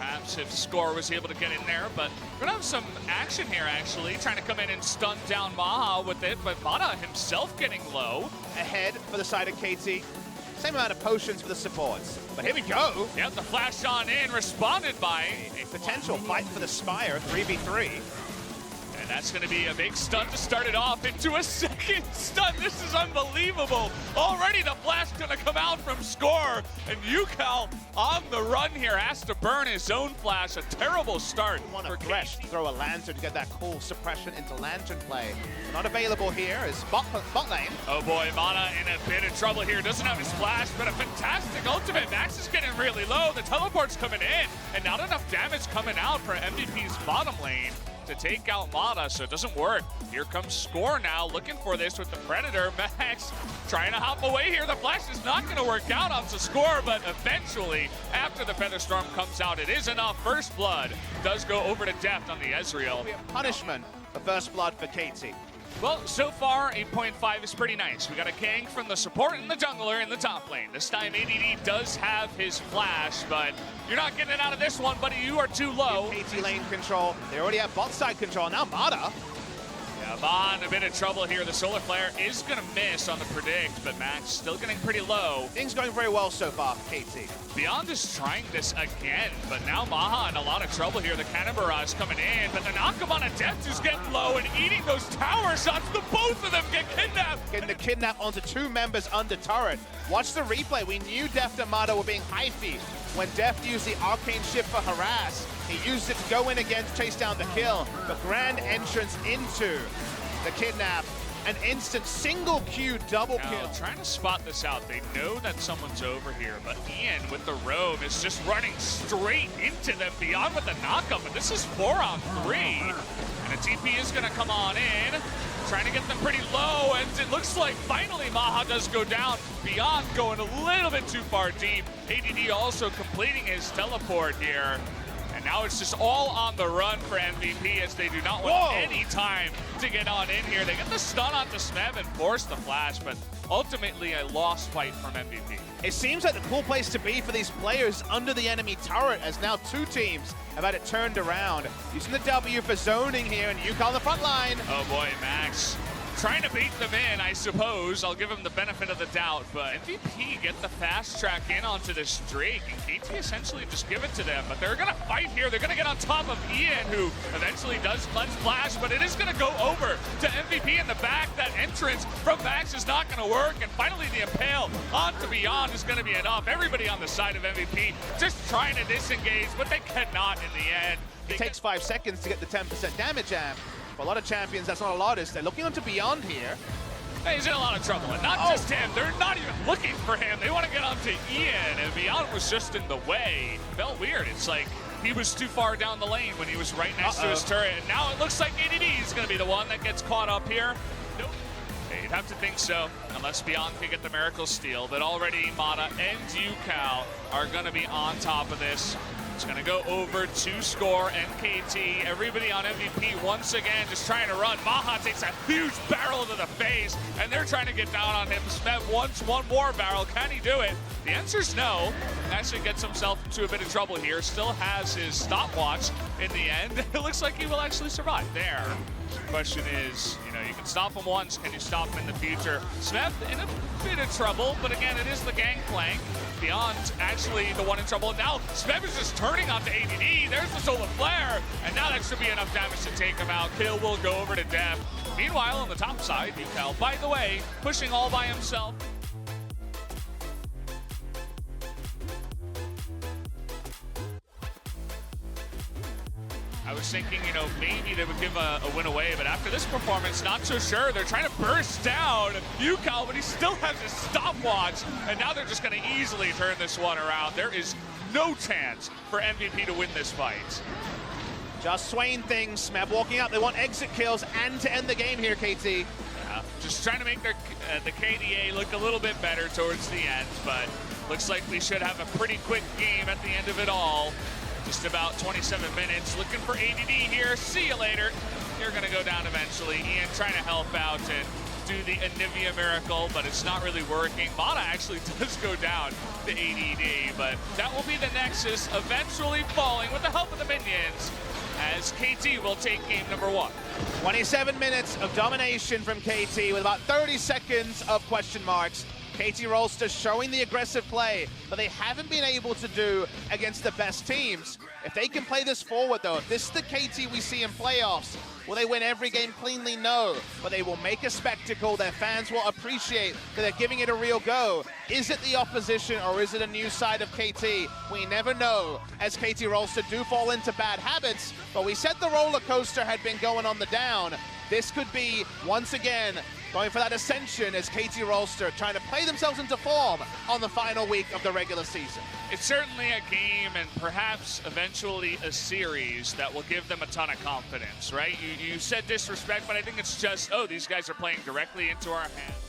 perhaps if Score was able to get in there, but we're gonna have some action here actually, trying to come in and stun down Maha with it, but Mata himself getting low. Ahead for the side of KT. Same amount of potions for the supports. But here we go. Yep, the flash on in, responded by A potential fight for the Spire, 3v3. And that's going to be a big stun to start it off into a second stun. This is unbelievable. Already the flash going to come out from Score. And Yukal on the run here has to burn his own flash. A terrible start for Thresh. Throw a Lantern to get that cool suppression into Lantern play. Not available here is bot lane. Oh boy, Mata in a bit of trouble here. Doesn't have his flash, but a fantastic ultimate. Max is getting really low. The teleport's coming in. And not enough damage coming out for MVP's bottom lane to take out Mata, so it doesn't work. Here comes Score now, looking for this with the Predator. Max trying to hop away here. The flash is not going to work out onto Score, but eventually, after the Feather Storm comes out, it is enough. First Blood does go over to Deft on the Ezreal. Punishment for First Blood for KT. Well, so far, 8.5 is pretty nice. We got a gank from the support and the jungler in the top lane. This time, ADD does have his flash, but you're not getting it out of this one, buddy. You are too low. KT lane control. They already have bot side control. Now Mata. Yeah, Von, a bit of trouble here. The Solar Flare is going to miss on the predict, but Max still getting pretty low. Things going very well so far for KT. BEAUZ is trying this again, but now Maha in a lot of trouble here. The Cannon Barrage coming in, but the knockup on a Deft is getting low and eating those tower shots. The both of them get kidnapped. Getting the kidnap onto two members under turret. Watch the replay. We knew Deft and Mata were being hyphy. When Deft used the Arcane Shift for Harass, he used it to go in again to chase down the kill. The grand entrance into the kidnap. An instant single Q double kill. Trying to spot this out. They know that someone's over here, but Ian with the roam is just running straight into them. BEAUZ with the knockup, but this is 4-on-3. And a TP is going to come on in. Trying to get them pretty low, and it looks like finally Maha does go down. BEAUZ going a little bit too far deep. ADD also completing his teleport here. And now it's just all on the run for MVP as they do not want any time to get on in here. They get the stun onto Smeb and force the flash, but ultimately a lost fight from MVP. It seems like the cool place to be for these players under the enemy turret, as now two teams have had it turned around. Using the W for zoning here, and Yukal on the front line. Oh boy, Max trying to bait them in, I suppose. I'll give him the benefit of the doubt, but MVP get the fast track in onto this Drake, and KT essentially just give it to them. But they're gonna fight here. They're gonna get on top of Ian, who eventually does cleanse flash, but it is gonna go over to MVP in the back. That entrance from Max is not gonna work, and finally the impale onto BEAUZ is gonna be enough. Everybody on the side of MVP just trying to disengage, but they cannot in the end. It takes 5 seconds to get the 10% damage amp. For a lot of champions, that's not a lot. They're looking onto Beyond here. He's in a lot of trouble, and not just him. They're not even looking for him. They want to get onto Ian, and BEAUZ was just in the way. Felt weird. It's like he was too far down the lane when he was right next to his turret, and now it looks like ADD is going to be the one that gets caught up here. Nope. You'd have to think so, unless BEAUZ can get the Miracle Steal, but already Mata and Yukal are going to be on top of this. It's going to go over to Score and KT. Everybody on MVP once again just trying to run. Maha takes a huge barrel to the face, and they're trying to get down on him. Smeb wants one more barrel. Can he do it? The answer's no. Actually gets himself into a bit of trouble here. Still has his stopwatch in the end. It looks like he will actually survive there. The question is, you can stop him once. Can you stop him in the future? Smeb in a bit of trouble, but again, it is the gangplank. BEAUZ actually the one in trouble. Now Smeb is just turning onto ADD. There's the Solar Flare, and now that should be enough damage to take him out. Kill will go over to Deft. Meanwhile, on the top side, Yukal, by the way, pushing all by himself. I was thinking, maybe they would give a win away, but after this performance, not so sure. They're trying to burst down Yukal, but he still has his stopwatch, and now they're just going to easily turn this one around. There is no chance for MVP to win this fight. Just Swain things. Smeb walking up. They want exit kills and to end the game here, KT. Yeah, just trying to make the KDA look a little bit better towards the end, but looks like we should have a pretty quick game at the end of it all. Just about 27 minutes. Looking for ADD here. See you later. You're going to go down eventually. Ian trying to help out, and do the Anivia miracle, but it's not really working. Mata actually does go down to ADD, but that will be the Nexus eventually falling with the help of the minions, as KT will take game number 1. 27 minutes of domination from KT with about 30 seconds of question marks. KT Rolster showing the aggressive play that they haven't been able to do against the best teams. If they can play this forward though, if this is the KT we see in playoffs, will they win every game cleanly? No, but they will make a spectacle. Their fans will appreciate that they're giving it a real go. Is it the opposition or is it a new side of KT? We never know, as KT Rolster do fall into bad habits, but we said the roller coaster had been going on the down. This could be, once again, going for that ascension as KT Rolster trying to play themselves into form on the final week of the regular season. It's certainly a game and perhaps eventually a series that will give them a ton of confidence, right? You said disrespect, but I think it's just, oh, these guys are playing directly into our hands.